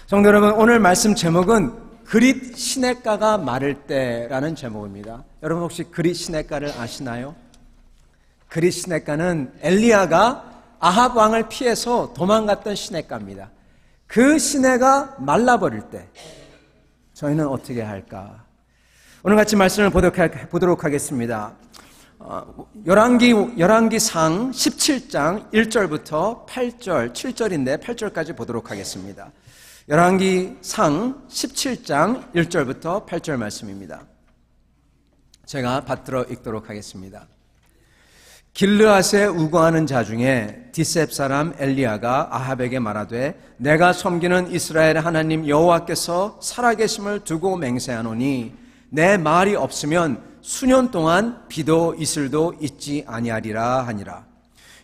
성도 여러분, 오늘 말씀 제목은 그릿 시냇가가 마를 때라는 제목입니다. 여러분 혹시 그릿 시냇가를 아시나요? 그릿 시냇가는 엘리야가 아합 왕을 피해서 도망갔던 시냇가입니다. 그 시내가 말라버릴 때 저희는 어떻게 할까? 오늘 같이 말씀을 보도록 하겠습니다. 열왕기상 17장 1절부터 8절, 7절인데 8절까지 보도록 하겠습니다. 열왕기상 17장 1절부터 8절 말씀입니다. 제가 받들어 읽도록 하겠습니다. 길르앗에 우거하는 자 중에 디셉 사람 엘리야가 아합에게 말하되 내가 섬기는 이스라엘 하나님 여호와께서 살아계심을 두고 맹세하노니 내 말이 없으면 수년 동안 비도 이슬도 있지 아니하리라 하니라.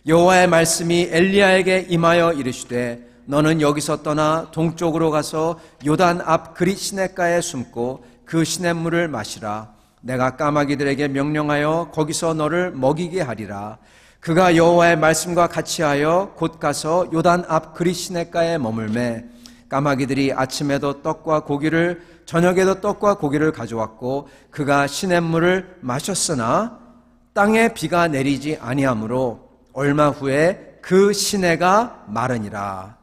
여호와의 말씀이 엘리야에게 임하여 이르시되 너는 여기서 떠나 동쪽으로 가서 요단 앞 그릿 시냇가에 숨고 그 시냇물을 마시라. 내가 까마귀들에게 명령하여 거기서 너를 먹이게 하리라. 그가 여호와의 말씀과 같이 하여 곧 가서 요단 앞 그릿 시냇가에 머물매 까마귀들이 아침에도 떡과 고기를 저녁에도 떡과 고기를 가져왔고 그가 시냇물을 마셨으나 땅에 비가 내리지 아니하므로 얼마 후에 그 시내가 마르니라.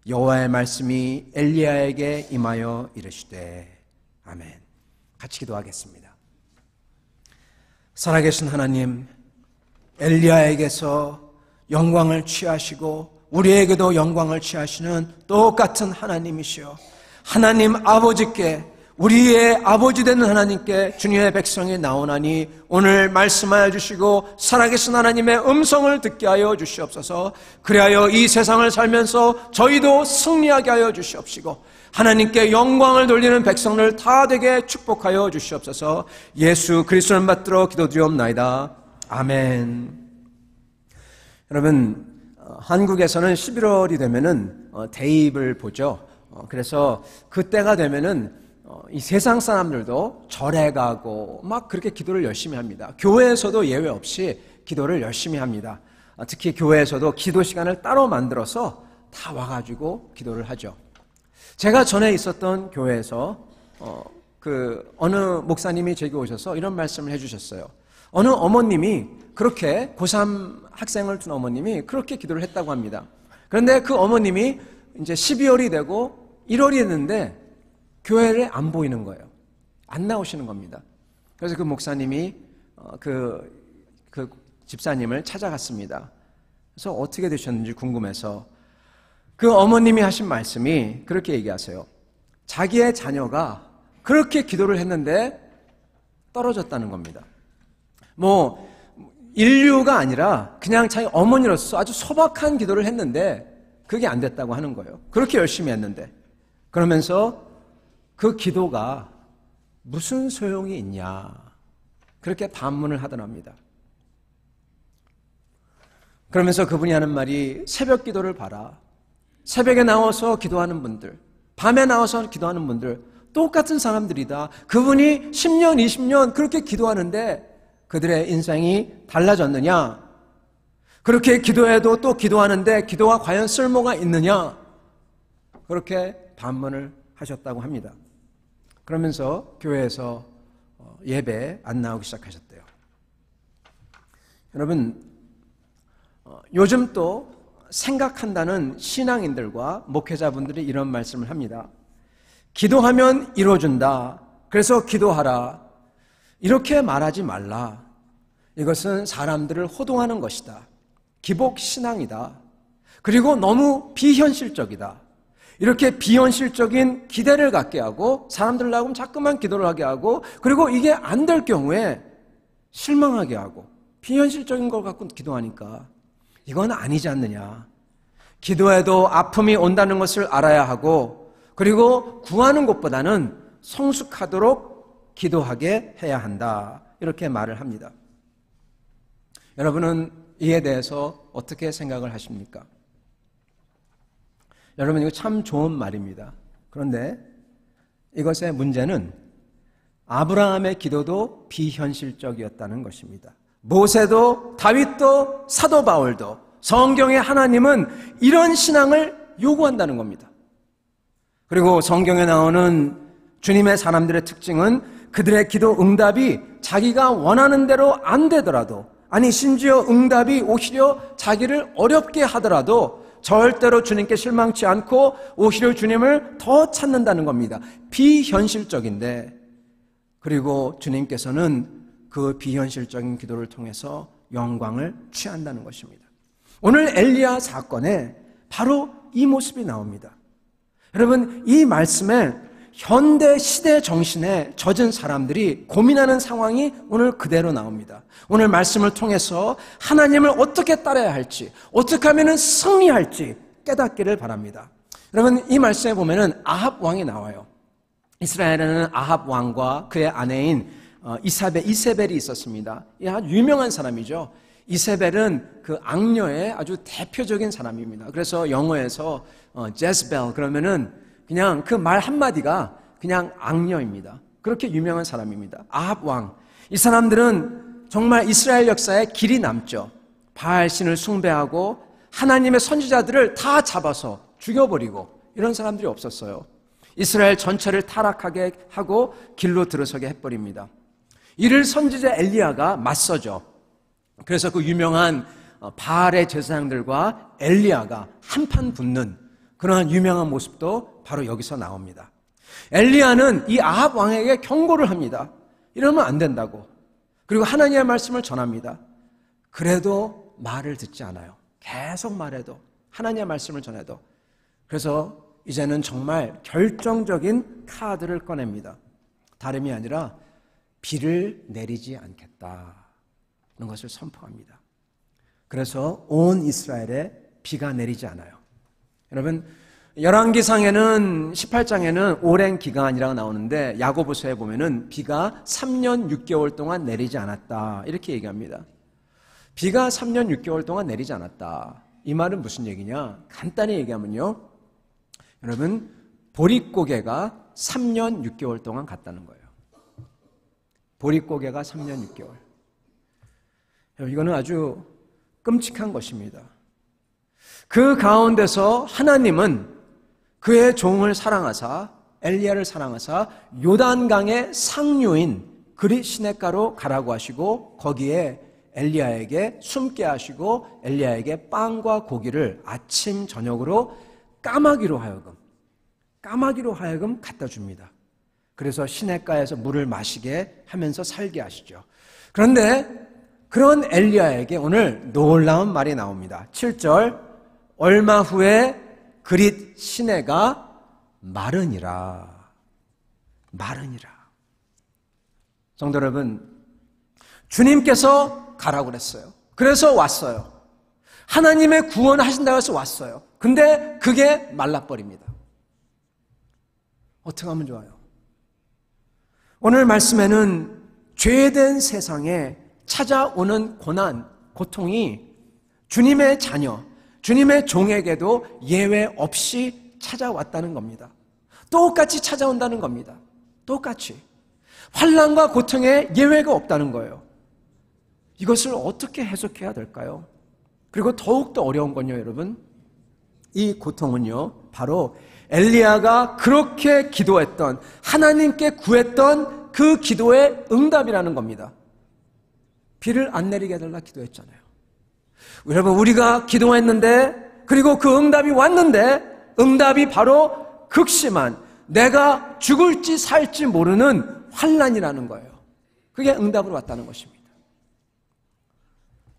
여호와의 말씀이 엘리야에게 임하여 이르시되 아멘. 같이 기도하겠습니다. 살아계신 하나님, 엘리야에게서 영광을 취하시고 우리에게도 영광을 취하시는 똑같은 하나님이시여, 하나님 아버지께, 우리의 아버지 되는 하나님께 주님의 백성이 나오나니 오늘 말씀하여 주시고 살아계신 하나님의 음성을 듣게 하여 주시옵소서. 그리하여 이 세상을 살면서 저희도 승리하게 하여 주시옵시고 하나님께 영광을 돌리는 백성들 다 되게 축복하여 주시옵소서. 예수 그리스도를 받들어 기도드리옵나이다. 아멘. 여러분, 한국에서는 11월이 되면은 대입을 보죠. 그래서 그때가 되면은 이 세상 사람들도 절에 가고 막 그렇게 기도를 열심히 합니다. 교회에서도 예외 없이 기도를 열심히 합니다. 특히 교회에서도 기도 시간을 따로 만들어서 다 와가지고 기도를 하죠. 제가 전에 있었던 교회에서 어느 목사님이 제게 오셔서 이런 말씀을 해주셨어요. 어느 어머님이 그렇게 고3 학생을 둔 어머님이 그렇게 기도를 했다고 합니다. 그런데 그 어머님이 이제 12월이 되고 1월이 됐는데 교회를 안 보이는 거예요. 안 나오시는 겁니다. 그래서 그 목사님이 그 집사님을 찾아갔습니다. 그래서 어떻게 되셨는지 궁금해서 그 어머님이 하신 말씀이 그렇게 얘기하세요. 자기의 자녀가 그렇게 기도를 했는데 떨어졌다는 겁니다. 뭐 인류가 아니라 그냥 자기 어머니로서 아주 소박한 기도를 했는데 그게 안 됐다고 하는 거예요. 그렇게 열심히 했는데. 그러면서 그 기도가 무슨 소용이 있냐, 그렇게 반문을 하더랍니다. 그러면서 그분이 하는 말이 새벽 기도를 봐라. 새벽에 나와서 기도하는 분들, 밤에 나와서 기도하는 분들 똑같은 사람들이다. 그분이 10년, 20년 그렇게 기도하는데 그들의 인생이 달라졌느냐? 그렇게 기도해도 또 기도하는데 기도가 과연 쓸모가 있느냐? 그렇게 반문을 하셨다고 합니다. 그러면서 교회에서 예배 안 나오기 시작하셨대요. 여러분, 요즘 또 생각한다는 신앙인들과 목회자분들이 이런 말씀을 합니다. 기도하면 이루어준다. 그래서 기도하라. 이렇게 말하지 말라. 이것은 사람들을 호도하는 것이다. 기복신앙이다. 그리고 너무 비현실적이다. 이렇게 비현실적인 기대를 갖게 하고 사람들로 하여금 자꾸만 기도를 하게 하고 그리고 이게 안 될 경우에 실망하게 하고 비현실적인 걸 갖고 기도하니까 이건 아니지 않느냐. 기도해도 아픔이 온다는 것을 알아야 하고 그리고 구하는 것보다는 성숙하도록 기도하게 해야 한다. 이렇게 말을 합니다. 여러분은 이에 대해서 어떻게 생각을 하십니까? 여러분, 이거 참 좋은 말입니다. 그런데 이것의 문제는 아브라함의 기도도 비현실적이었다는 것입니다. 모세도 다윗도 사도 바울도 성경의 하나님은 이런 신앙을 요구한다는 겁니다. 그리고 성경에 나오는 주님의 사람들의 특징은 그들의 기도 응답이 자기가 원하는 대로 안 되더라도, 아니 심지어 응답이 오히려 자기를 어렵게 하더라도 절대로 주님께 실망치 않고 오히려 주님을 더 찾는다는 겁니다. 비현실적인데, 그리고 주님께서는 그 비현실적인 기도를 통해서 영광을 취한다는 것입니다. 오늘 엘리야 사건에 바로 이 모습이 나옵니다. 여러분, 이 말씀에 현대 시대 정신에 젖은 사람들이 고민하는 상황이 오늘 그대로 나옵니다. 오늘 말씀을 통해서 하나님을 어떻게 따라야 할지, 어떻게 하면 승리할지 깨닫기를 바랍니다. 여러분, 이 말씀에 보면은 아합 왕이 나와요. 이스라엘에는 아합 왕과 그의 아내인 이세벨이 있었습니다. 이 아주 유명한 사람이죠. 이세벨은 그 악녀의 아주 대표적인 사람입니다. 그래서 영어에서 제스벨 그러면은 그냥 그 말 한마디가 그냥 악녀입니다. 그렇게 유명한 사람입니다. 아합 왕. 이 사람들은 정말 이스라엘 역사에 길이 남죠. 바알신을 숭배하고 하나님의 선지자들을 다 잡아서 죽여버리고 이런 사람들이 없었어요. 이스라엘 전체를 타락하게 하고 길로 들어서게 해버립니다. 이를 선지자 엘리야가 맞서죠. 그래서 그 유명한 바알의 제사장들과 엘리야가 한판 붙는 그러한 유명한 모습도 바로 여기서 나옵니다. 엘리야는 이 아합 왕에게 경고를 합니다. 이러면 안 된다고. 그리고 하나님의 말씀을 전합니다. 그래도 말을 듣지 않아요. 계속 말해도, 하나님의 말씀을 전해도. 그래서 이제는 정말 결정적인 카드를 꺼냅니다. 다름이 아니라 비를 내리지 않겠다는 것을 선포합니다. 그래서 온 이스라엘에 비가 내리지 않아요. 여러분, 열왕기상에는 18장에는 오랜 기간이라고 나오는데 야고보서에 보면은 비가 3년 6개월 동안 내리지 않았다 이렇게 얘기합니다. 비가 3년 6개월 동안 내리지 않았다. 이 말은 무슨 얘기냐? 간단히 얘기하면요, 여러분, 보릿고개가 3년 6개월 동안 갔다는 거예요. 보릿고개가 3년 6개월. 이거는 아주 끔찍한 것입니다. 그 가운데서 하나님은 그의 종을 사랑하사, 엘리야를 사랑하사 요단강의 상류인 그릿 시냇가로 가라고 하시고 거기에 엘리야에게 숨게 하시고 엘리야에게 빵과 고기를 아침 저녁으로 까마귀로 하여금 갖다 줍니다. 그래서 시냇가에서 물을 마시게 하면서 살게 하시죠. 그런데 그런 엘리야에게 오늘 놀라운 말이 나옵니다. 7절, 얼마 후에 그릿 시내가 마르니라. 성도 여러분, 주님께서 가라고 그랬어요. 그래서 왔어요. 하나님의 구원하신다고 해서 왔어요. 근데 그게 말라버립니다. 어떻게 하면 좋아요? 오늘 말씀에는 죄된 세상에 찾아오는 고난, 고통이 주님의 자녀, 주님의 종에게도 예외 없이 찾아왔다는 겁니다. 똑같이 찾아온다는 겁니다. 똑같이. 환난과 고통에 예외가 없다는 거예요. 이것을 어떻게 해석해야 될까요? 그리고 더욱더 어려운 건요, 여러분. 이 고통은요, 바로 엘리야가 그렇게 기도했던, 하나님께 구했던 그 기도의 응답이라는 겁니다. 비를 안 내리게 해달라 기도했잖아요. 여러분, 우리가 기도했는데, 그리고 그 응답이 왔는데, 응답이 바로 극심한, 내가 죽을지 살지 모르는 환난이라는 거예요. 그게 응답으로 왔다는 것입니다.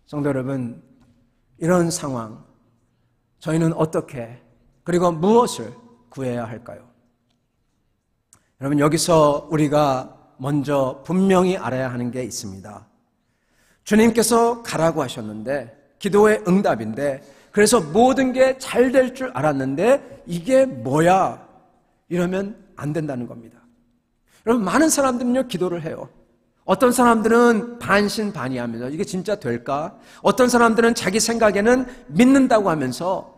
성도 여러분, 이런 상황, 저희는 어떻게, 그리고 무엇을 구해야 할까요? 여러분, 여기서 우리가 먼저 분명히 알아야 하는 게 있습니다. 주님께서 가라고 하셨는데, 기도의 응답인데, 그래서 모든 게 잘 될 줄 알았는데 이게 뭐야? 이러면 안 된다는 겁니다. 여러분, 많은 사람들은요, 기도를 해요. 어떤 사람들은 반신반의하면서 이게 진짜 될까? 어떤 사람들은 자기 생각에는 믿는다고 하면서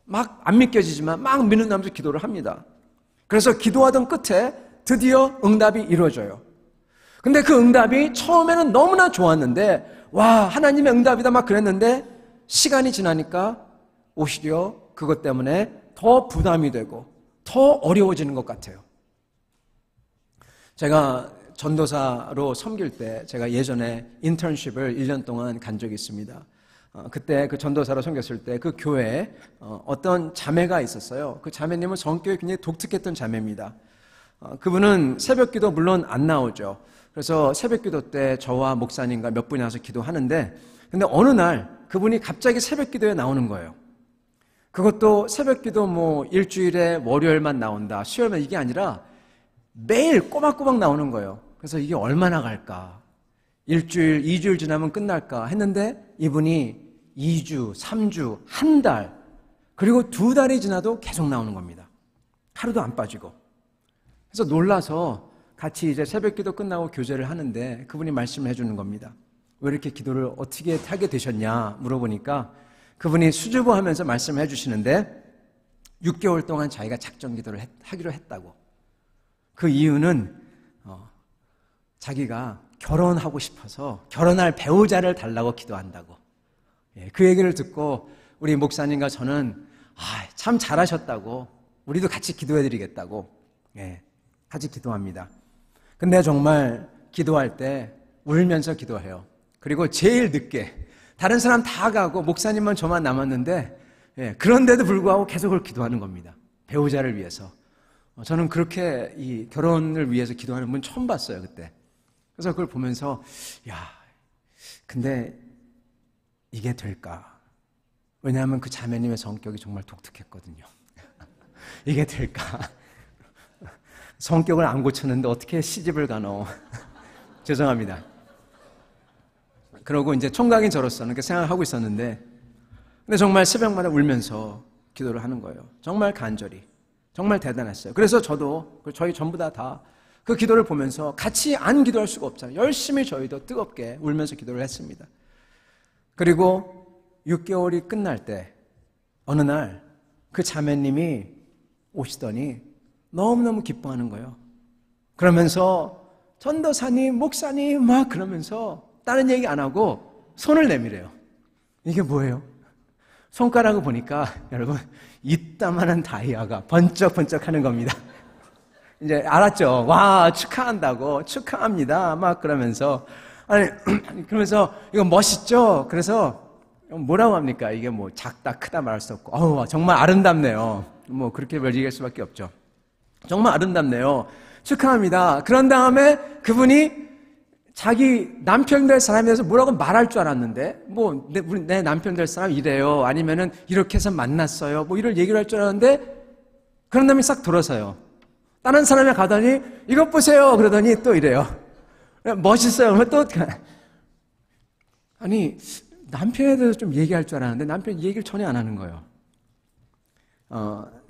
막 안 믿겨지지만 막 믿는다면서 기도를 합니다. 그래서 기도하던 끝에 드디어 응답이 이루어져요. 근데 그 응답이 처음에는 너무나 좋았는데, 와, 하나님의 응답이다 막 그랬는데 시간이 지나니까 오히려 그것 때문에 더 부담이 되고 더 어려워지는 것 같아요. 제가 전도사로 섬길 때 제가 예전에 인턴십을 1년 동안 간 적이 있습니다. 그때 그 전도사로 섬겼을 때 그 교회에 어떤 자매가 있었어요. 그 자매님은 성격이 굉장히 독특했던 자매입니다. 그분은 새벽기도 물론 안 나오죠. 그래서 새벽기도 때 저와 목사님과 몇 분이 와서 기도하는데, 근데 어느 날 그분이 갑자기 새벽기도에 나오는 거예요. 그것도 새벽기도 뭐 일주일에 월요일만 나온다, 수요일만, 이게 아니라 매일 꼬박꼬박 나오는 거예요. 그래서 이게 얼마나 갈까? 일주일, 2주일 지나면 끝날까 했는데 이분이 2주, 3주, 한 달, 그리고 2달이 지나도 계속 나오는 겁니다. 하루도 안 빠지고. 그래서 놀라서 같이 이제 새벽기도 끝나고 교제를 하는데 그분이 말씀을 해주는 겁니다. 왜 이렇게 기도를 어떻게 하게 되셨냐 물어보니까 그분이 수줍어하면서 말씀을 해주시는데 6개월 동안 자기가 작정 기도를 하기로 했다고. 그 이유는 자기가 결혼하고 싶어서 결혼할 배우자를 달라고 기도한다고. 그 얘기를 듣고 우리 목사님과 저는 참 잘하셨다고, 우리도 같이 기도해드리겠다고 같이 기도합니다. 근데 정말 기도할 때 울면서 기도해요. 그리고 제일 늦게 다른 사람 다 가고 목사님만 저만 남았는데 그런데도 불구하고 계속 그걸 기도하는 겁니다. 배우자를 위해서. 저는 그렇게 이 결혼을 위해서 기도하는 분 처음 봤어요, 그때. 그래서 그걸 보면서 근데 이게 될까? 왜냐하면 그 자매님의 성격이 정말 독특했거든요. 이게 될까? 성격을 안 고쳤는데 어떻게 시집을 가노? 죄송합니다. 그러고 이제 총각인 저로서는 그렇게 생각을 하고 있었는데, 근데 정말 새벽마다 울면서 기도를 하는 거예요. 정말 간절히. 정말 대단했어요. 그래서 저도, 저희 전부 다 그 기도를 보면서 같이 안 기도할 수가 없잖아요. 열심히 저희도 뜨겁게 울면서 기도를 했습니다. 그리고 6개월이 끝날 때 어느 날 그 자매님이 오시더니 너무너무 기뻐하는 거예요. 그러면서 전도사님, 목사님 막 그러면서 다른 얘기 안 하고 손을 내밀어요. 이게 뭐예요? 손가락을 보니까 여러분 이따만한 다이아가 번쩍번쩍 하는 겁니다. 이제 알았죠? 와, 축하한다고, 축하합니다 막 그러면서 그러면서 이거 멋있죠? 그래서 뭐라고 합니까? 이게 뭐 작다 크다 말할 수 없고 정말 아름답네요. 뭐 그렇게 얘기할 수밖에 없죠. 정말 아름답네요. 축하합니다. 그런 다음에 그분이 자기 남편 될 사람에 대해서 뭐라고 말할 줄 알았는데, 뭐 내 남편 될 사람 이래요, 아니면은 이렇게 해서 만났어요, 뭐 이런 얘기를 할 줄 알았는데, 그런 다음에 싹 돌아서요. 다른 사람에 가더니 이것 보세요 그러더니 또 이래요. 멋있어요. 그러면 또 아니 남편에 대해서 좀 얘기할 줄 알았는데 남편이 얘기를 전혀 안 하는 거예요.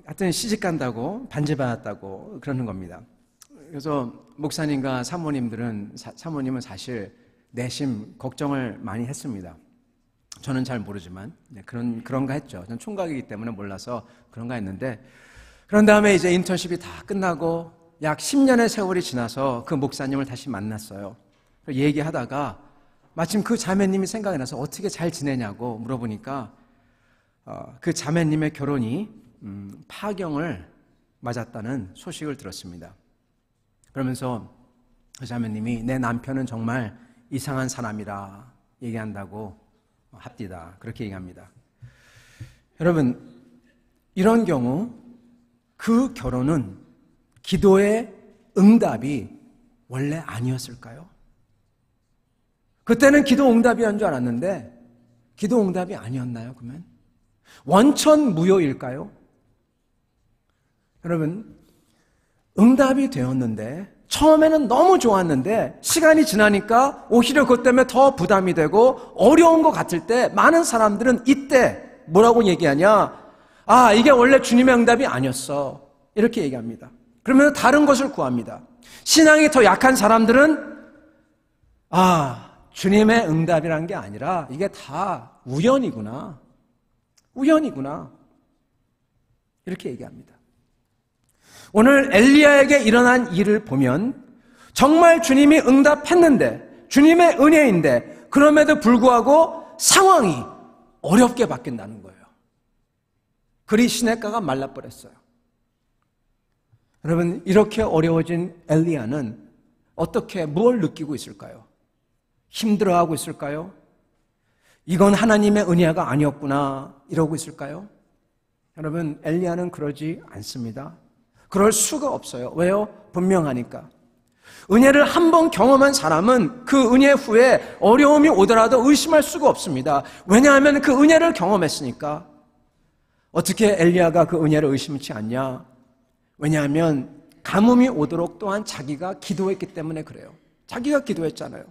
하여튼 시집 간다고 반지 받았다고 그러는 겁니다. 그래서 목사님과 사모님은 사실 내심 걱정을 많이 했습니다. 저는 잘 모르지만 그런가 했죠. 저는 총각이기 때문에 몰라서 그런가 했는데, 그런 다음에 이제 인턴십이 다 끝나고 약 10년의 세월이 지나서 그 목사님을 다시 만났어요. 얘기하다가 마침 그 자매님이 생각이 나서 어떻게 잘 지내냐고 물어보니까 그 자매님의 결혼이 파경을 맞았다는 소식을 들었습니다. 그러면서 그 자매님이 내 남편은 정말 이상한 사람이라 얘기한다고 합디다, 그렇게 얘기합니다. 여러분, 이런 경우 그 결혼은 기도의 응답이 원래 아니었을까요? 그때는 기도 응답이었는 줄 알았는데 기도 응답이 아니었나요? 그러면 원천무효일까요? 여러분, 응답이 되었는데 처음에는 너무 좋았는데 시간이 지나니까 오히려 그것 때문에 더 부담이 되고 어려운 것 같을 때 많은 사람들은 이때 뭐라고 얘기하냐? 이게 원래 주님의 응답이 아니었어, 이렇게 얘기합니다. 그러면 다른 것을 구합니다. 신앙이 더 약한 사람들은 주님의 응답이란 게 아니라 이게 다 우연이구나, 이렇게 얘기합니다. 오늘 엘리야에게 일어난 일을 보면 정말 주님이 응답했는데, 주님의 은혜인데, 그럼에도 불구하고 상황이 어렵게 바뀐다는 거예요. 그리 시냇가가 말라버렸어요. 여러분, 이렇게 어려워진 엘리야는 어떻게 뭘 느끼고 있을까요? 힘들어하고 있을까요? 이건 하나님의 은혜가 아니었구나 이러고 있을까요? 여러분, 엘리야는 그러지 않습니다. 그럴 수가 없어요. 왜요? 분명하니까. 은혜를 한 번 경험한 사람은 그 은혜 후에 어려움이 오더라도 의심할 수가 없습니다. 왜냐하면 그 은혜를 경험했으니까. 어떻게 엘리야가 그 은혜를 의심치 않냐? 왜냐하면 가뭄이 오도록 또한 자기가 기도했기 때문에 그래요. 자기가 기도했잖아요.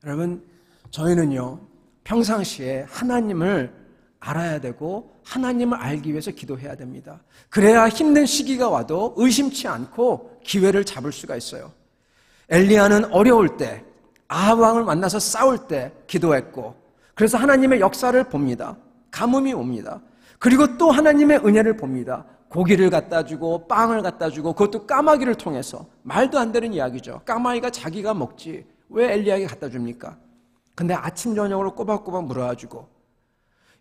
여러분, 저희는요, 평상시에 하나님을 알아야 되고 하나님을 알기 위해서 기도해야 됩니다. 그래야 힘든 시기가 와도 의심치 않고 기회를 잡을 수가 있어요. 엘리야는 어려울 때, 아합 왕을 만나서 싸울 때 기도했고, 그래서 하나님의 역사를 봅니다. 가뭄이 옵니다. 그리고 또 하나님의 은혜를 봅니다. 고기를 갖다 주고 빵을 갖다 주고, 그것도 까마귀를 통해서. 말도 안 되는 이야기죠. 까마귀가 자기가 먹지 왜 엘리야에게 갖다 줍니까? 근데 아침 저녁으로 꼬박꼬박 물어와 주고,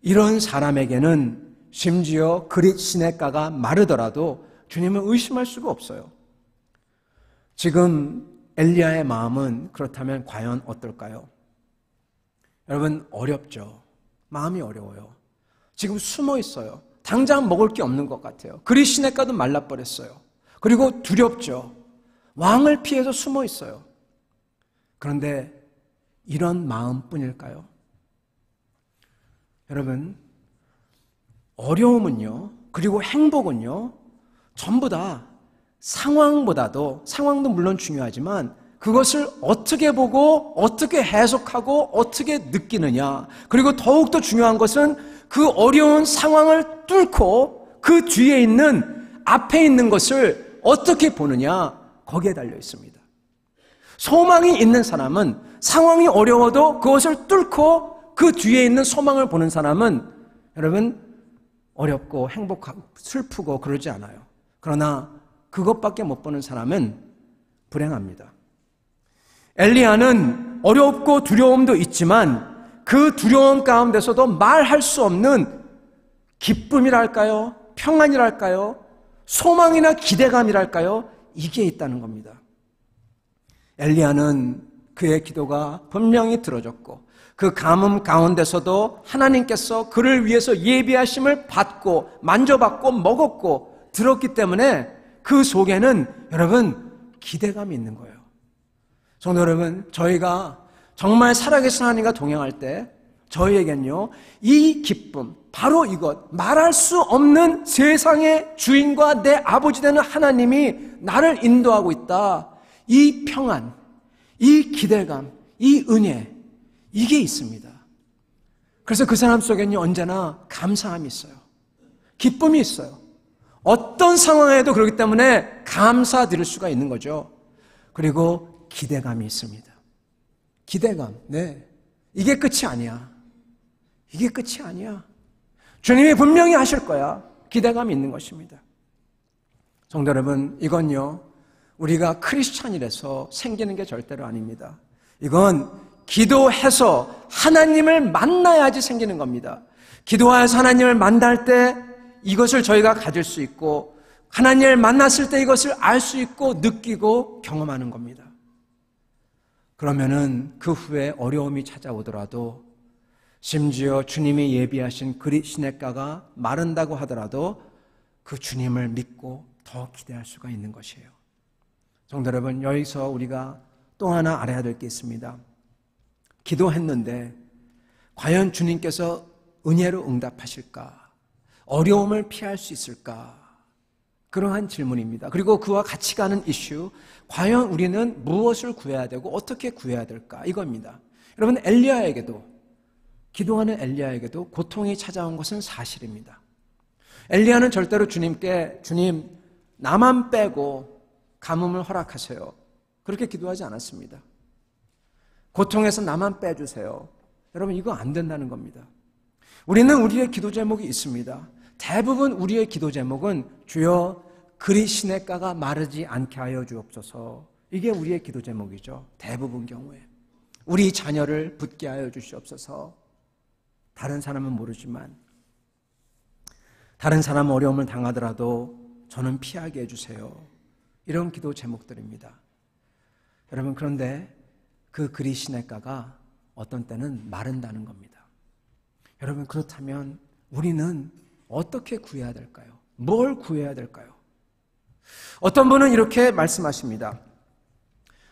이런 사람에게는 심지어 그릿 시냇가가 마르더라도 주님을 의심할 수가 없어요. 지금 엘리야의 마음은 그렇다면 과연 어떨까요? 여러분, 어렵죠. 마음이 어려워요. 지금 숨어 있어요. 당장 먹을 게 없는 것 같아요. 그릿 시냇가도 말라버렸어요. 그리고 두렵죠. 왕을 피해서 숨어 있어요. 그런데 이런 마음뿐일까요? 여러분, 어려움은요, 그리고 행복은요, 전부 다 상황보다도, 상황도 물론 중요하지만 그것을 어떻게 보고 어떻게 해석하고 어떻게 느끼느냐, 그리고 더욱더 중요한 것은 그 어려운 상황을 뚫고 그 뒤에 있는, 앞에 있는 것을 어떻게 보느냐, 거기에 달려 있습니다. 소망이 있는 사람은 상황이 어려워도 그것을 뚫고 그 뒤에 있는 소망을 보는 사람은, 여러분, 어렵고 행복하고 슬프고 그러지 않아요. 그러나 그것밖에 못 보는 사람은 불행합니다. 엘리야는 어렵고 두려움도 있지만 그 두려움 가운데서도 말할 수 없는 기쁨이랄까요? 평안이랄까요? 소망이나 기대감이랄까요? 이게 있다는 겁니다. 엘리야는 그의 기도가 분명히 들어졌고, 그 가뭄 가운데서도 하나님께서 그를 위해서 예비하심을 받고 만져받고 먹었고 들었기 때문에 그 속에는, 여러분, 기대감이 있는 거예요. 성도 여러분, 저희가 정말 살아계신 하나님과 동행할 때 저희에겐요, 이 기쁨, 바로 이것, 말할 수 없는 세상의 주인과 내 아버지 되는 하나님이 나를 인도하고 있다, 이 평안, 이 기대감, 이 은혜, 이게 있습니다. 그래서 그 사람 속에는 언제나 감사함이 있어요. 기쁨이 있어요. 어떤 상황에도 그렇기 때문에 감사드릴 수가 있는 거죠. 그리고 기대감이 있습니다. 기대감, 네, 이게 끝이 아니야. 이게 끝이 아니야. 주님이 분명히 하실 거야. 기대감이 있는 것입니다. 성도 여러분, 이건요, 우리가 크리스찬이라서 생기는 게 절대로 아닙니다. 이건 기도해서 하나님을 만나야지 생기는 겁니다. 기도해서 하나님을 만날 때 이것을 저희가 가질 수 있고, 하나님을 만났을 때 이것을 알 수 있고 느끼고 경험하는 겁니다. 그러면은 그 후에 어려움이 찾아오더라도, 심지어 주님이 예비하신 그릿 시냇가가 마른다고 하더라도 그 주님을 믿고 더 기대할 수가 있는 것이에요. 성도 여러분, 여기서 우리가 또 하나 알아야 될 게 있습니다. 기도했는데 과연 주님께서 은혜로 응답하실까? 어려움을 피할 수 있을까? 그러한 질문입니다. 그리고 그와 같이 가는 이슈, 과연 우리는 무엇을 구해야 되고 어떻게 구해야 될까? 이겁니다. 여러분, 엘리야에게도, 기도하는 엘리야에게도 고통이 찾아온 것은 사실입니다. 엘리야는 절대로 주님께, 주님, 나만 빼고 가뭄을 허락하세요, 그렇게 기도하지 않았습니다. 고통에서 나만 빼주세요. 여러분, 이거 안 된다는 겁니다. 우리는 우리의 기도 제목이 있습니다. 대부분 우리의 기도 제목은 주여 그릿 시냇가가 마르지 않게 하여 주옵소서. 이게 우리의 기도 제목이죠. 대부분 경우에. 우리 자녀를 붙게 하여 주시옵소서. 다른 사람은 모르지만, 다른 사람은 어려움을 당하더라도 저는 피하게 해주세요. 이런 기도 제목들입니다. 여러분, 그런데 그 그리 시냇가가 어떤 때는 마른다는 겁니다. 여러분, 그렇다면 우리는 어떻게 구해야 될까요? 뭘 구해야 될까요? 어떤 분은 이렇게 말씀하십니다.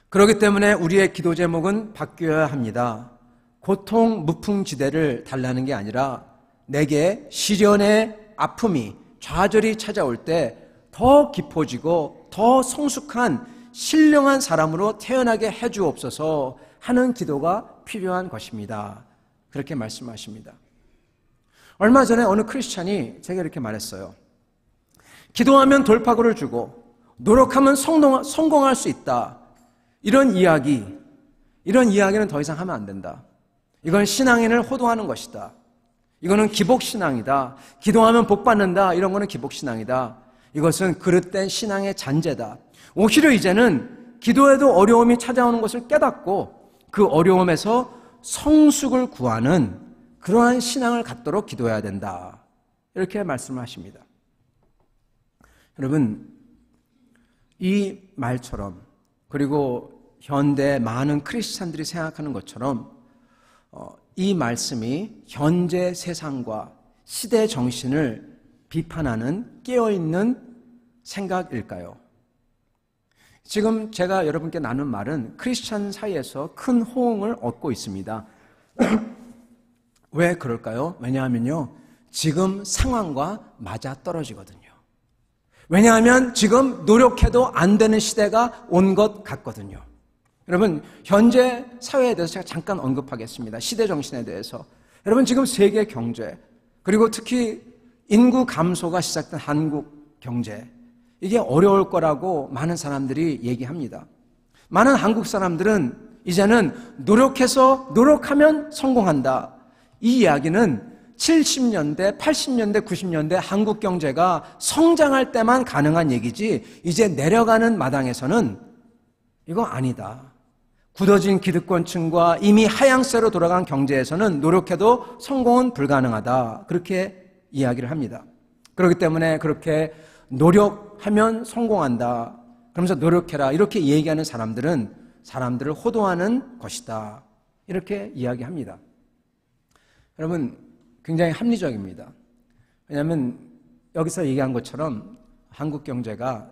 그렇기 때문에 우리의 기도 제목은 바뀌어야 합니다. 고통 무풍지대를 달라는 게 아니라 내게 시련의 아픔이 좌절이 찾아올 때 더 깊어지고 더 성숙한 신령한 사람으로 태어나게 해주옵소서 하는 기도가 필요한 것입니다. 그렇게 말씀하십니다. 얼마 전에 어느 크리스찬이 제가 이렇게 말했어요. 기도하면 돌파구를 주고 노력하면 성공할 수 있다. 이런 이야기는 더 이상 하면 안 된다. 이건 신앙인을 호도하는 것이다. 이거는 기복신앙이다. 기도하면 복받는다. 이런 거는 기복신앙이다. 이것은 그릇된 신앙의 잔재다. 오히려 이제는 기도에도 어려움이 찾아오는 것을 깨닫고 그 어려움에서 성숙을 구하는 그러한 신앙을 갖도록 기도해야 된다. 이렇게 말씀하십니다. 여러분, 이 말처럼 그리고 현대 많은 크리스찬들이 생각하는 것처럼 이 말씀이 현재 세상과 시대 정신을 비판하는 깨어있는 생각일까요? 지금 제가 여러분께 나눈 말은 크리스찬 사이에서 큰 호응을 얻고 있습니다. 왜 그럴까요? 왜냐하면요, 지금 상황과 맞아떨어지거든요. 왜냐하면 지금 노력해도 안 되는 시대가 온 것 같거든요. 여러분, 현재 사회에 대해서 제가 잠깐 언급하겠습니다. 시대 정신에 대해서. 여러분, 지금 세계 경제, 그리고 특히 인구 감소가 시작된 한국 경제, 이게 어려울 거라고 많은 사람들이 얘기합니다. 많은 한국 사람들은 이제는 노력하면 성공한다. 이 이야기는 70년대, 80년대, 90년대 한국 경제가 성장할 때만 가능한 얘기지 이제 내려가는 마당에서는 이거 아니다. 굳어진 기득권층과 이미 하향세로 돌아간 경제에서는 노력해도 성공은 불가능하다. 그렇게 이야기를 합니다. 그렇기 때문에 그렇게 노력하면 성공한다. 그러면서 노력해라. 이렇게 얘기하는 사람들은 사람들을 호도하는 것이다. 이렇게 이야기합니다. 여러분, 굉장히 합리적입니다. 왜냐하면 여기서 얘기한 것처럼 한국 경제가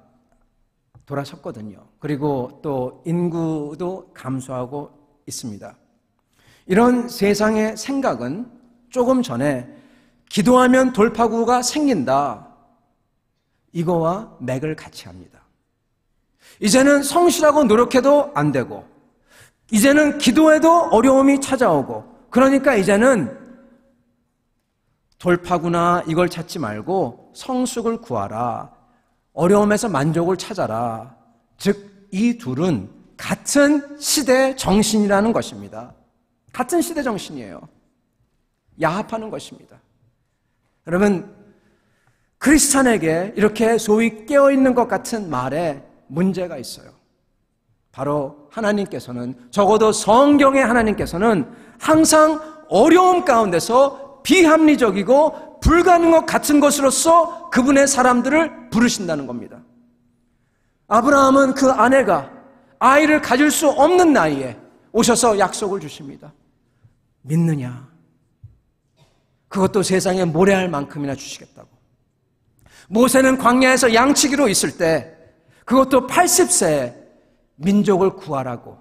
돌아섰거든요. 그리고 또 인구도 감소하고 있습니다. 이런 세상의 생각은 조금 전에 기도하면 돌파구가 생긴다. 이거와 맥을 같이 합니다. 이제는 성실하고 노력해도 안 되고, 이제는 기도해도 어려움이 찾아오고, 그러니까 이제는 돌파구나 이걸 찾지 말고 성숙을 구하라. 어려움에서 만족을 찾아라. 즉, 이 둘은 같은 시대 정신이라는 것입니다. 같은 시대 정신이에요. 야합하는 것입니다. 여러분, 크리스찬에게 이렇게 소위 깨어있는 것 같은 말에 문제가 있어요. 바로 하나님께서는, 적어도 성경의 하나님께서는 항상 어려움 가운데서 비합리적이고 불가능한 것 같은 것으로서 그분의 사람들을 부르신다는 겁니다. 아브라함은 그 아내가 아이를 가질 수 없는 나이에 오셔서 약속을 주십니다. 믿느냐? 그것도 세상에 모래알 만큼이나 주시겠다고. 모세는 광야에서 양치기로 있을 때 그것도 80세에 민족을 구하라고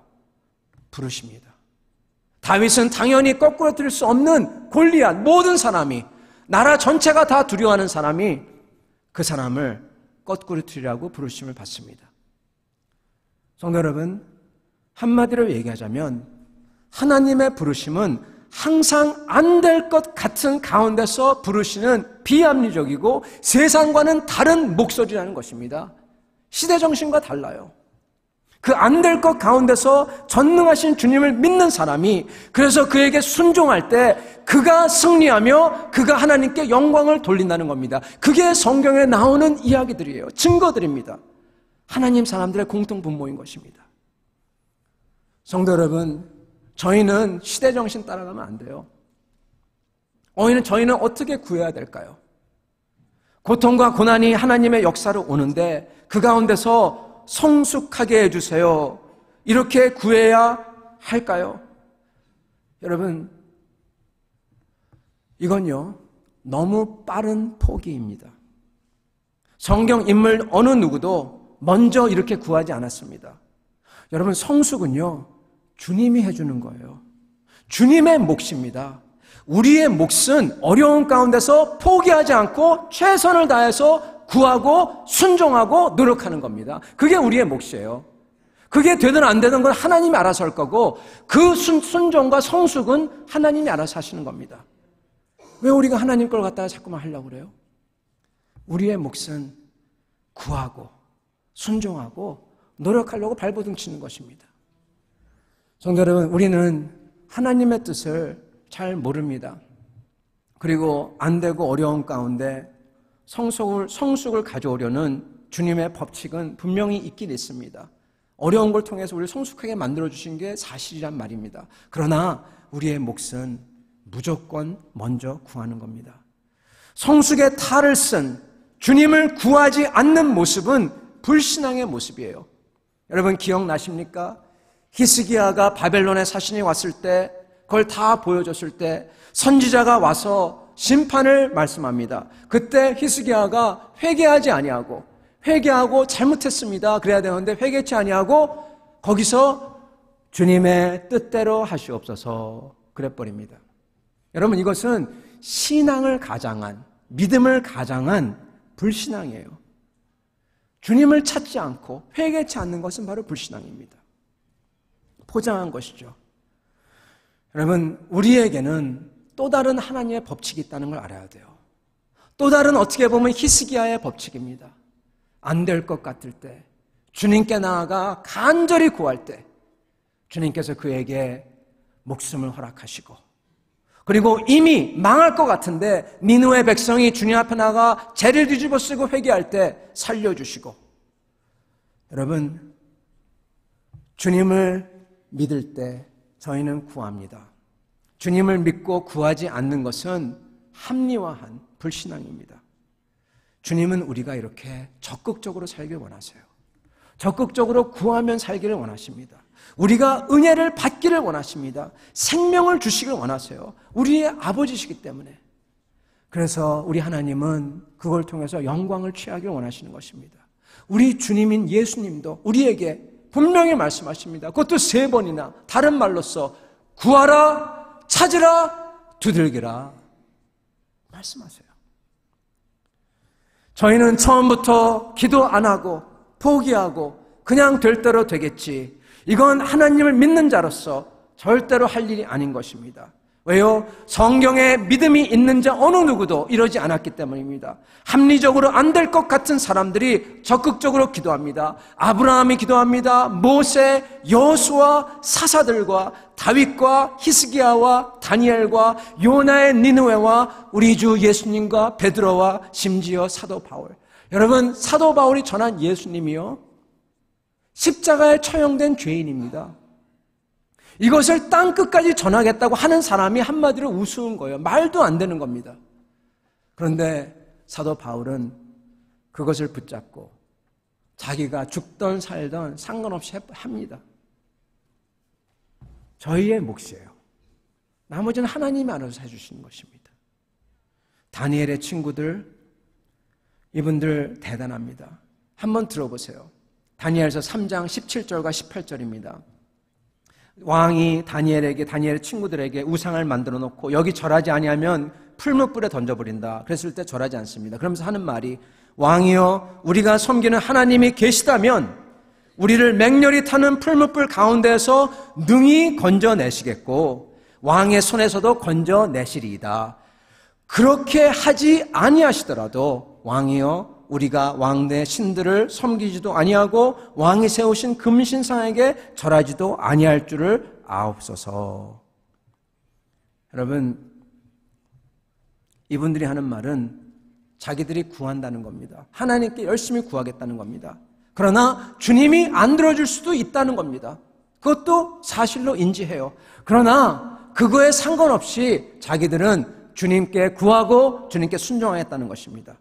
부르십니다. 다윗은 당연히 거꾸로 들을 수 없는 골리앗, 모든 사람이, 나라 전체가 다 두려워하는 사람이 그 사람을 거꾸로 들이라고 부르심을 받습니다. 성도 여러분, 한마디로 얘기하자면 하나님의 부르심은 항상 안 될 것 같은 가운데서 부르시는 비합리적이고 세상과는 다른 목소리라는 것입니다. 시대 정신과 달라요. 그 안 될 것 가운데서 전능하신 주님을 믿는 사람이, 그래서 그에게 순종할 때 그가 승리하며 그가 하나님께 영광을 돌린다는 겁니다. 그게 성경에 나오는 이야기들이에요. 증거들입니다. 하나님 사람들의 공통 분모인 것입니다. 성도 여러분, 저희는 시대 정신 따라가면 안 돼요. 저희는 어떻게 구해야 될까요? 고통과 고난이 하나님의 역사로 오는데 그 가운데서 성숙하게 해주세요. 이렇게 구해야 할까요? 여러분, 이건요, 너무 빠른 포기입니다. 성경 인물 어느 누구도 먼저 이렇게 구하지 않았습니다. 여러분, 성숙은요, 주님이 해주는 거예요. 주님의 몫입니다. 우리의 몫은 어려운 가운데서 포기하지 않고 최선을 다해서 구하고 순종하고 노력하는 겁니다. 그게 우리의 몫이에요. 그게 되든 안 되든 건 하나님이 알아서 할 거고 그 순종과 성숙은 하나님이 알아서 하시는 겁니다. 왜 우리가 하나님 걸 갖다가 자꾸만 하려고 그래요? 우리의 몫은 구하고 순종하고 노력하려고 발버둥 치는 것입니다. 성도 여러분, 우리는 하나님의 뜻을 잘 모릅니다. 그리고 안 되고 어려운 가운데 성숙을 가져오려는 주님의 법칙은 분명히 있긴 있습니다. 어려운 걸 통해서 우리를 성숙하게 만들어주신 게 사실이란 말입니다. 그러나 우리의 몫은 무조건 먼저 구하는 겁니다. 성숙의 탈을 쓴 주님을 구하지 않는 모습은 불신앙의 모습이에요. 여러분 기억나십니까? 히스기야가 바벨론의 사신이 왔을 때 그걸 다 보여줬을 때 선지자가 와서 심판을 말씀합니다. 그때 히스기야가 회개하고 잘못했습니다. 그래야 되는데 회개치 아니하고 거기서 주님의 뜻대로 하시옵소서 그래버립니다. 여러분 이것은 신앙을 가장한 믿음을 가장한 불신앙이에요. 주님을 찾지 않고 회개치 않는 것은 바로 불신앙입니다. 포장한 것이죠. 여러분 우리에게는 또 다른 하나님의 법칙이 있다는 걸 알아야 돼요. 또 다른 어떻게 보면 히스기야의 법칙입니다. 안 될 것 같을 때 주님께 나아가 간절히 구할 때 주님께서 그에게 목숨을 허락하시고 그리고 이미 망할 것 같은데 니느웨 백성이 주님 앞에 나가 죄를 뒤집어 쓰고 회개할 때 살려주시고 여러분 주님을 믿을 때 저희는 구합니다. 주님을 믿고 구하지 않는 것은 합리화한 불신앙입니다. 주님은 우리가 이렇게 적극적으로 살길 원하세요. 적극적으로 구하면 살기를 원하십니다. 우리가 은혜를 받기를 원하십니다. 생명을 주시길 원하세요. 우리의 아버지시기 때문에. 그래서 우리 하나님은 그걸 통해서 영광을 취하길 원하시는 것입니다. 우리 주님인 예수님도 우리에게 분명히 말씀하십니다. 그것도 3번이나 다른 말로써 구하라, 찾으라, 두들기라 말씀하세요. 저희는 처음부터 기도 안 하고 포기하고 그냥 될 대로 되겠지. 이건 하나님을 믿는 자로서 절대로 할 일이 아닌 것입니다. 왜요? 성경에 믿음이 있는 자 어느 누구도 이러지 않았기 때문입니다. 합리적으로 안 될 것 같은 사람들이 적극적으로 기도합니다. 아브라함이 기도합니다. 모세, 여호수아, 사사들과 다윗과 히스기야와 다니엘과 요나의 니느웨와 우리 주 예수님과 베드로와 심지어 사도 바울. 여러분 사도 바울이 전한 예수님이요 십자가에 처형된 죄인입니다. 이것을 땅끝까지 전하겠다고 하는 사람이 한마디로 우스운 거예요. 말도 안 되는 겁니다. 그런데 사도 바울은 그것을 붙잡고 자기가 죽던 살던 상관없이 합니다. 저희의 몫이에요. 나머지는 하나님이 알아서 해주시는 것입니다. 다니엘의 친구들, 이분들 대단합니다. 한번 들어보세요. 다니엘서 3장 17절과 18절입니다. 왕이 다니엘의 친구들에게 우상을 만들어 놓고 여기 절하지 아니하면 풀무불에 던져버린다. 그랬을 때 절하지 않습니다. 그러면서 하는 말이 왕이여 우리가 섬기는 하나님이 계시다면 우리를 맹렬히 타는 풀무불 가운데에서 능히 건져내시겠고 왕의 손에서도 건져내시리이다. 그렇게 하지 아니하시더라도 왕이여 우리가 왕의 신들을 섬기지도 아니하고 왕이 세우신 금신상에게 절하지도 아니할 줄을 아옵소서. 여러분 이분들이 하는 말은 자기들이 구한다는 겁니다. 하나님께 열심히 구하겠다는 겁니다. 그러나 주님이 안 들어줄 수도 있다는 겁니다. 그것도 사실로 인지해요. 그러나 그거에 상관없이 자기들은 주님께 구하고 주님께 순종하겠다는 것입니다.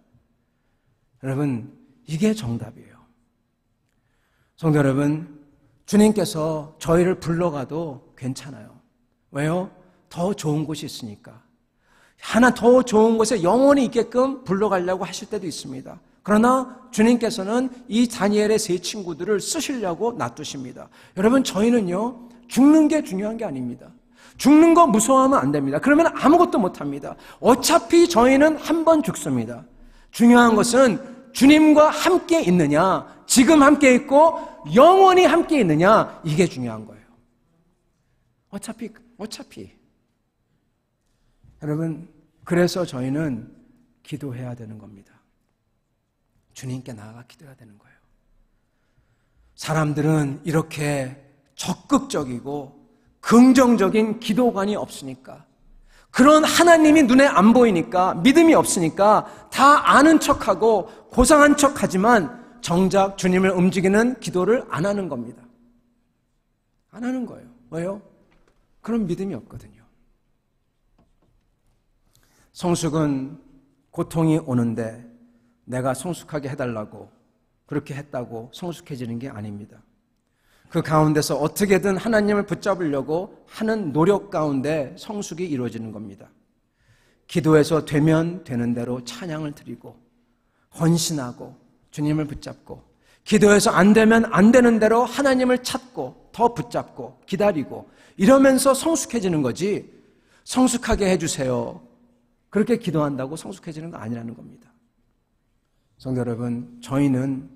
여러분, 이게 정답이에요. 성도 여러분, 주님께서 저희를 불러가도 괜찮아요. 왜요? 더 좋은 곳이 있으니까. 하나 더 좋은 곳에 영원히 있게끔 불러가려고 하실 때도 있습니다. 그러나 주님께서는 이 다니엘의 세 친구들을 쓰시려고 놔두십니다. 여러분, 저희는요, 죽는 게 중요한 게 아닙니다. 죽는 거 무서워하면 안 됩니다. 그러면 아무것도 못합니다. 어차피 저희는 한 번 죽습니다. 중요한 것은 주님과 함께 있느냐, 지금 함께 있고 영원히 함께 있느냐, 이게 중요한 거예요. 어차피. 여러분, 그래서 저희는 기도해야 되는 겁니다. 주님께 나아가 기도해야 되는 거예요. 사람들은 이렇게 적극적이고 긍정적인 기도관이 없으니까, 그런 하나님이 눈에 안 보이니까, 믿음이 없으니까 다 아는 척하고 고상한 척하지만 정작 주님을 움직이는 기도를 안 하는 겁니다. 안 하는 거예요. 왜요? 그런 믿음이 없거든요. 성숙은 고통이 오는데 내가 성숙하게 해달라고 그렇게 했다고 성숙해지는 게 아닙니다. 그 가운데서 어떻게든 하나님을 붙잡으려고 하는 노력 가운데 성숙이 이루어지는 겁니다. 기도해서 되면 되는 대로 찬양을 드리고 헌신하고 주님을 붙잡고, 기도해서 안 되면 안 되는 대로 하나님을 찾고 더 붙잡고 기다리고, 이러면서 성숙해지는 거지, 성숙하게 해주세요, 그렇게 기도한다고 성숙해지는 거 아니라는 겁니다. 성도 여러분, 저희는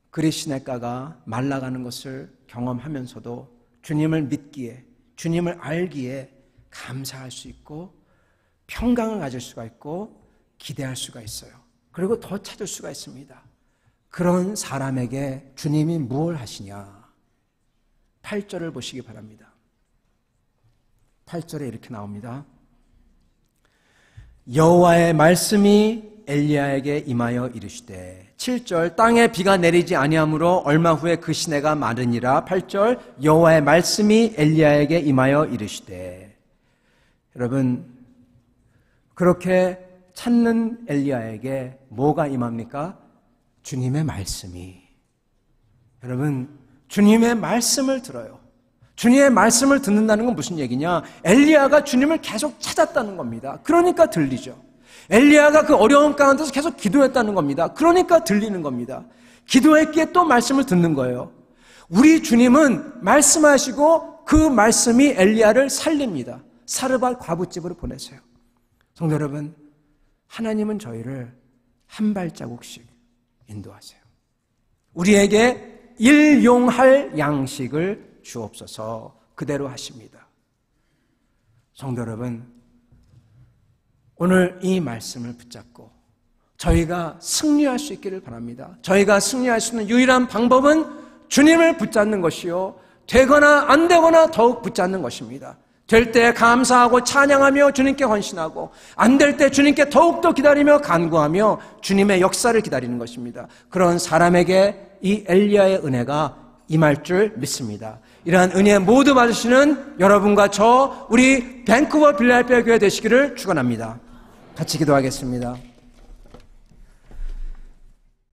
그리 시냇가가 말라가는 것을 경험하면서도 주님을 믿기에, 주님을 알기에 감사할 수 있고 평강을 가질 수가 있고 기대할 수가 있어요. 그리고 더 찾을 수가 있습니다. 그런 사람에게 주님이 무엇을 하시냐? 8절을 보시기 바랍니다. 8절에 이렇게 나옵니다. 여호와의 말씀이 엘리야에게 임하여 이르시되, 7절 땅에 비가 내리지 아니하므로 얼마 후에 그 시내가 마르니라. 8절 여호와의 말씀이 엘리야에게 임하여 이르시되. 여러분, 그렇게 찾는 엘리야에게 뭐가 임합니까? 주님의 말씀이. 여러분, 주님의 말씀을 들어요. 주님의 말씀을 듣는다는 건 무슨 얘기냐? 엘리야가 주님을 계속 찾았다는 겁니다. 그러니까 들리죠. 엘리야가 그 어려운 가운데서 계속 기도했다는 겁니다. 그러니까 들리는 겁니다. 기도했기에 또 말씀을 듣는 거예요. 우리 주님은 말씀하시고 그 말씀이 엘리야를 살립니다. 사르밧 과부집으로 보내세요. 성도 여러분, 하나님은 저희를 한 발자국씩 인도하세요. 우리에게 일용할 양식을 주옵소서, 그대로 하십니다. 성도 여러분, 오늘 이 말씀을 붙잡고 저희가 승리할 수 있기를 바랍니다. 저희가 승리할 수 있는 유일한 방법은 주님을 붙잡는 것이요, 되거나 안 되거나 더욱 붙잡는 것입니다. 될 때 감사하고 찬양하며 주님께 헌신하고, 안 될 때 주님께 더욱더 기다리며 간구하며 주님의 역사를 기다리는 것입니다. 그런 사람에게 이 엘리야의 은혜가 임할 줄 믿습니다. 이러한 은혜 모두 받으시는 여러분과 저, 우리 밴쿠버 빌라델피아 교회 되시기를 축원합니다. 같이 기도하겠습니다.